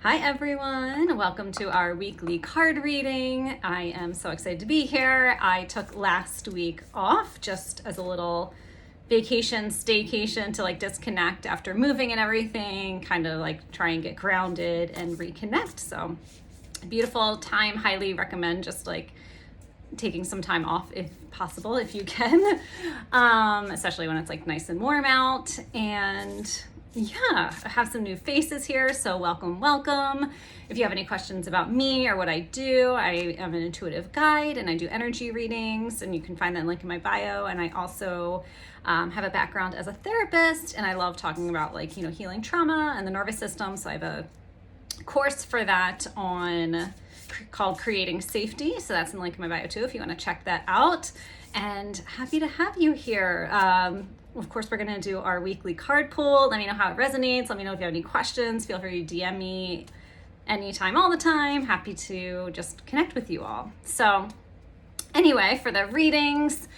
Hi everyone, welcome to our weekly card reading. I am so excited to be here. I took last week off just as a little vacation, staycation to disconnect after moving and everything, kind of try and get grounded and reconnect. So beautiful time, highly recommend just taking some time off if possible, if you can, especially when it's nice and warm out. And yeah, I have some new faces here, so welcome. If you have any questions about me or what I do, I am an intuitive guide and I do energy readings, and you can find that link in my bio. And I also have a background as a therapist, and I love talking about healing trauma and the nervous system. So I have a course for that called Creating Safety. So that's in the link in my bio too, if you want to check that out. And happy to have you here. Of course, we're going to do our weekly card pull. Let me know how it resonates. Let me know if you have any questions. Feel free to DM me anytime, all the time. Happy to just connect with you all. So anyway, for the readings,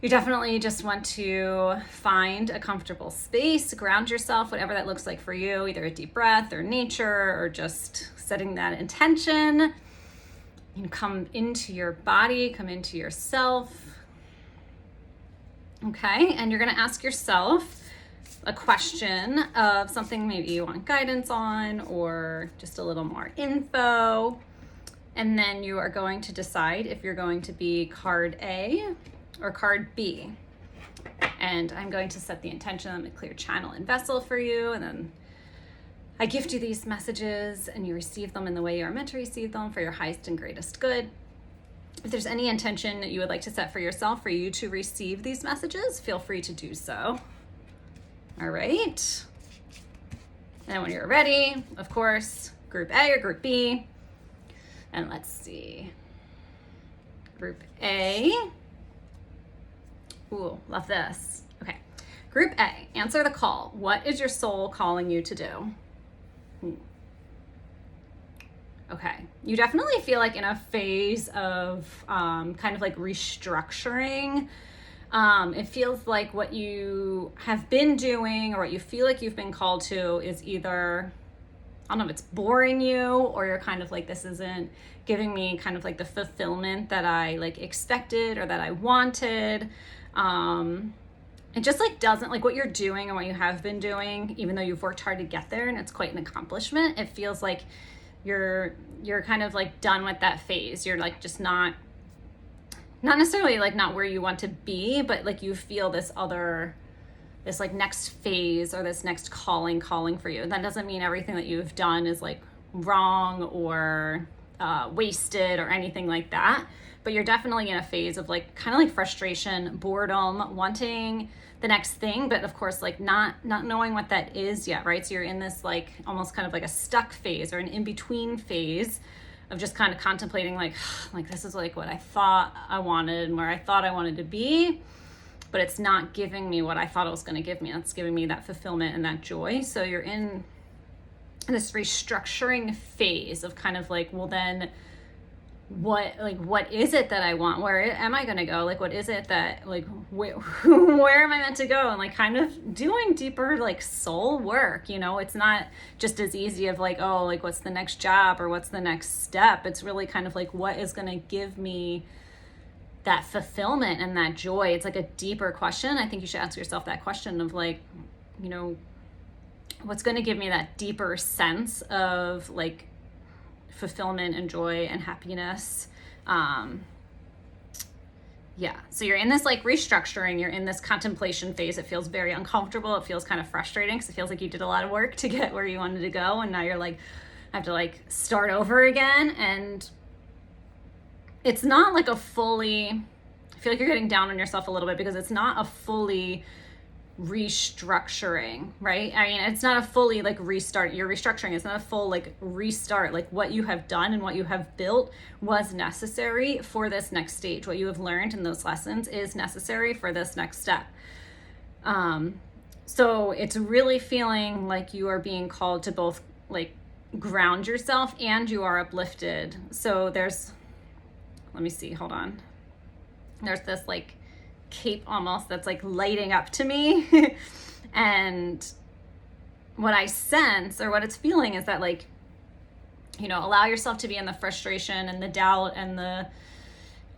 you definitely just want to find a comfortable space, ground yourself, whatever that looks like for you, either a deep breath or nature or just setting that intention. You come into your body, come into yourself. Okay, and you're going to ask yourself a question of something maybe you want guidance on or just a little more info. And then you are going to decide if you're going to be card A or card B. And I'm going to set the intention. I'm going to clear channel and vessel for you. And then I gift you these messages and you receive them in the way you are meant to receive them for your highest and greatest good. If there's any intention that you would like to set for yourself for you to receive these messages, feel free to do so. All right. And when you're ready, of course, group A or group B. And let's see. Group A. Ooh, love this. Okay. Group A, answer the call. What is your soul calling you to do? Okay, you definitely feel in a phase of kind of restructuring. It feels like what you have been doing or what you feel like you've been called to is either, I don't know if it's boring you or you're kind of this isn't giving me kind of the fulfillment that I expected or that I wanted. It just doesn't what you're doing and what you have been doing, even though you've worked hard to get there and it's quite an accomplishment. It feels like you're kind of done with that phase. You're just not necessarily not where you want to be, but you feel this next phase or this next calling for you. And that doesn't mean everything that you've done is wrong or wasted or anything like that. But you're definitely in a phase of kind of frustration, boredom, wanting the next thing, but of course not knowing what that is yet, right? So you're in this almost kind of a stuck phase or an in-between phase of just kind of contemplating this is what I thought I wanted and where I thought I wanted to be, but it's not giving me what I thought it was going to give me. It's giving me that fulfillment and that joy. So you're in this restructuring phase of kind of well, then what is it that I want? Where am I going to go? What is it that where am I meant to go? And kind of doing deeper soul work. It's not just as easy of what's the next job or what's the next step. It's really kind of what is going to give me that fulfillment and that joy. It's a deeper question. I think you should ask yourself that question of what's going to give me that deeper sense of fulfillment and joy and happiness. So you're in this restructuring, you're in this contemplation phase. It feels very uncomfortable. It feels kind of frustrating because it feels like you did a lot of work to get where you wanted to go, and now you're I have to start over again. And it's not a fully, I feel like you're getting down on yourself a little bit because it's not a fully restructuring, right? I mean, it's not a fully restart. You're restructuring. It's not a full restart. What you have done and what you have built was necessary for this next stage. What you have learned in those lessons is necessary for this next step. So it's really feeling you are being called to both ground yourself and you are uplifted. So there's, let me see, hold on. There's this cape almost that's lighting up to me and what I sense or what it's feeling is that allow yourself to be in the frustration and the doubt and the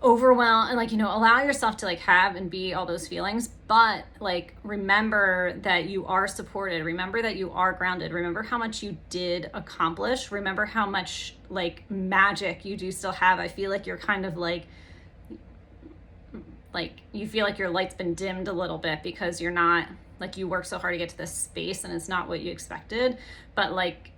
overwhelm, and like, allow yourself to like have and be all those feelings, but like remember that you are supported, remember that you are grounded, remember how much you did accomplish, remember how much like magic you do still have. I feel like you're kind of like you feel like your light's been dimmed a little bit because you're not like, you work so hard to get to this space and it's not what you expected, but like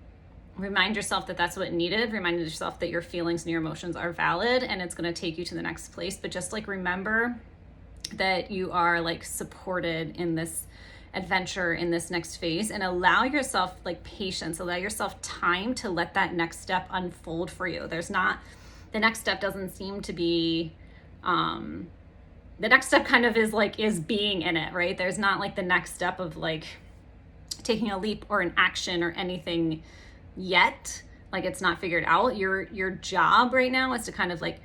remind yourself that that's what needed. Remind yourself that your feelings and your emotions are valid and it's going to take you to the next place. But just like remember that you are like supported in this adventure, in this next phase, and allow yourself like patience, allow yourself time to let that next step unfold for you. The next step doesn't seem to be, the next step kind of is being in it, right? There's not like the next step of like taking a leap or an action or anything yet. Like it's not figured out. Your job right now is to kind of like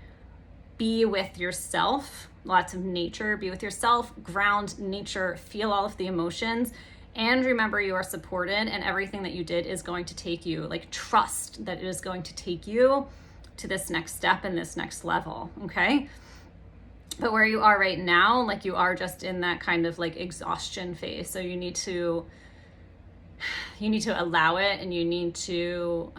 be with yourself, lots of nature, be with yourself, ground nature, feel all of the emotions, and remember you are supported and everything that you did is going to take you, like trust that it is going to take you to this next step and this next level, okay? But where you are right now, like you are just in that kind of like exhaustion phase. So you need to allow it, and you need to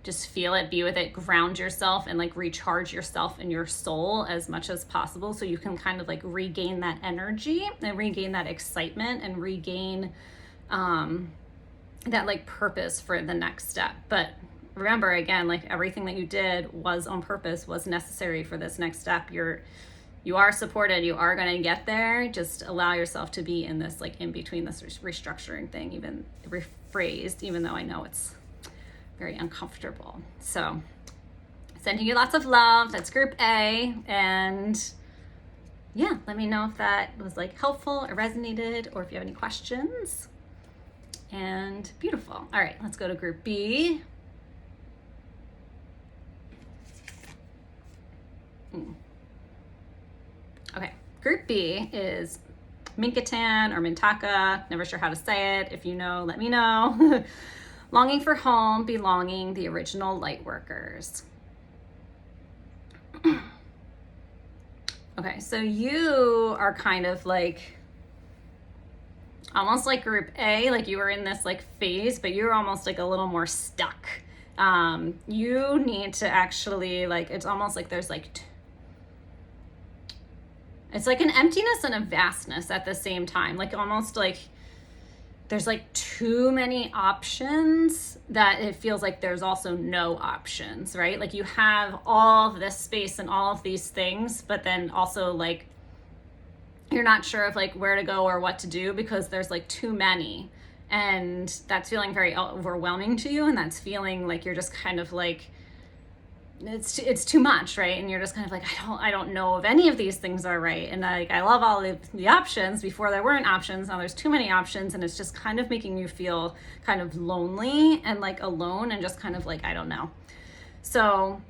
just feel it, be with it, ground yourself, and like recharge yourself and your soul as much as possible so you can kind of like regain that energy and regain that excitement and regain that like purpose for the next step. But remember, again, like everything that you did was on purpose, was necessary for this next step. You are supported, you are going to get there. Just allow yourself to be in this like in between, this restructuring thing, even rephrased, even though I know it's very uncomfortable. So sending you lots of love. That's group A. And yeah, let me know if that was like helpful or resonated, or if you have any questions. And beautiful. All right, let's go to group B. Okay, group B is Minkatan or Mintaka, never sure how to say it. If you know, let me know. Longing for home, belonging, the original light workers. Okay, so you are kind of like, almost like group A, like you were in this like phase, but you're almost like a little more stuck. You need to actually like, it's almost like there's like, it's like an emptiness and a vastness at the same time. Like almost like there's like too many options that it feels like there's also no options, right? Like you have all of this space and all of these things, but then also like you're not sure of like where to go or what to do because there's like too many. And that's feeling very overwhelming to you. And that's feeling like you're just kind of like, it's too much, right? And you're just kind of like, I don't know if any of these things are right. And like, I love all the options. Before there weren't options, now there's too many options, and it's just kind of making you feel kind of lonely and like alone and just kind of like, I don't know. So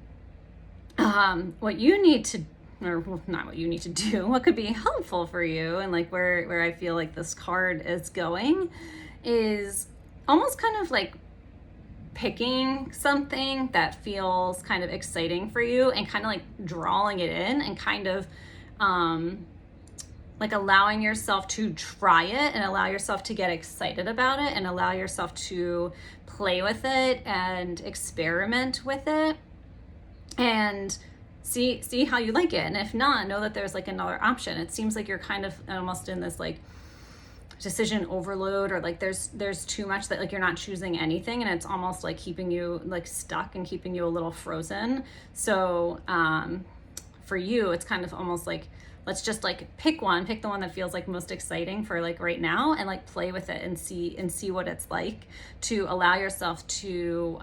what you need to, or not what you need to do, what could be helpful for you, and like where I feel like this card is going, is almost kind of like picking something that feels kind of exciting for you and kind of like drawing it in and kind of like allowing yourself to try it and allow yourself to get excited about it and allow yourself to play with it and experiment with it and see how you like it. And if not, know that there's like another option. It seems like you're kind of almost in this like decision overload, or like there's too much that like you're not choosing anything, and it's almost like keeping you like stuck and keeping you a little frozen. So for you, it's kind of almost like, let's just like pick the one that feels like most exciting for like right now, and like play with it and see what it's like, to allow yourself to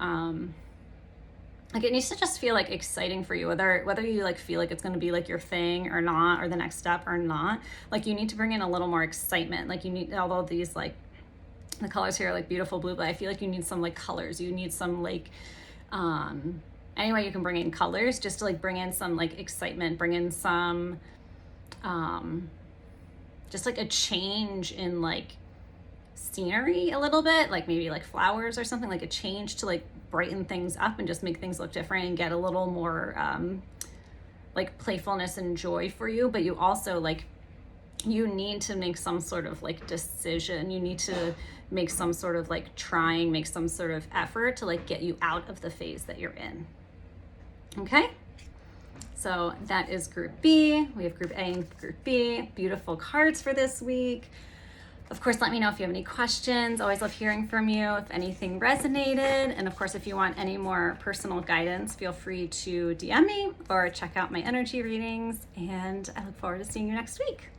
like it needs to just feel like exciting for you, whether you like feel like it's going to be like your thing or not, or the next step or not. Like you need to bring in a little more excitement. Like you need, although these like the colors here are like beautiful blue, but I feel like you need some like colors. You need some like any way you can bring in colors, just to like bring in some like excitement, bring in some just like a change in like scenery a little bit, like maybe like flowers or something, like a change to like brighten things up and just make things look different and get a little more like playfulness and joy for you. But you also like, you need to make some sort of like decision. You need to make some sort of like make some sort of effort to like get you out of the phase that you're in. Okay? So that is Group B. We have Group A and Group B. Beautiful cards for this week. Of course, let me know if you have any questions. Always love hearing from you if anything resonated. And of course, if you want any more personal guidance, feel free to DM me or check out my energy readings. And I look forward to seeing you next week.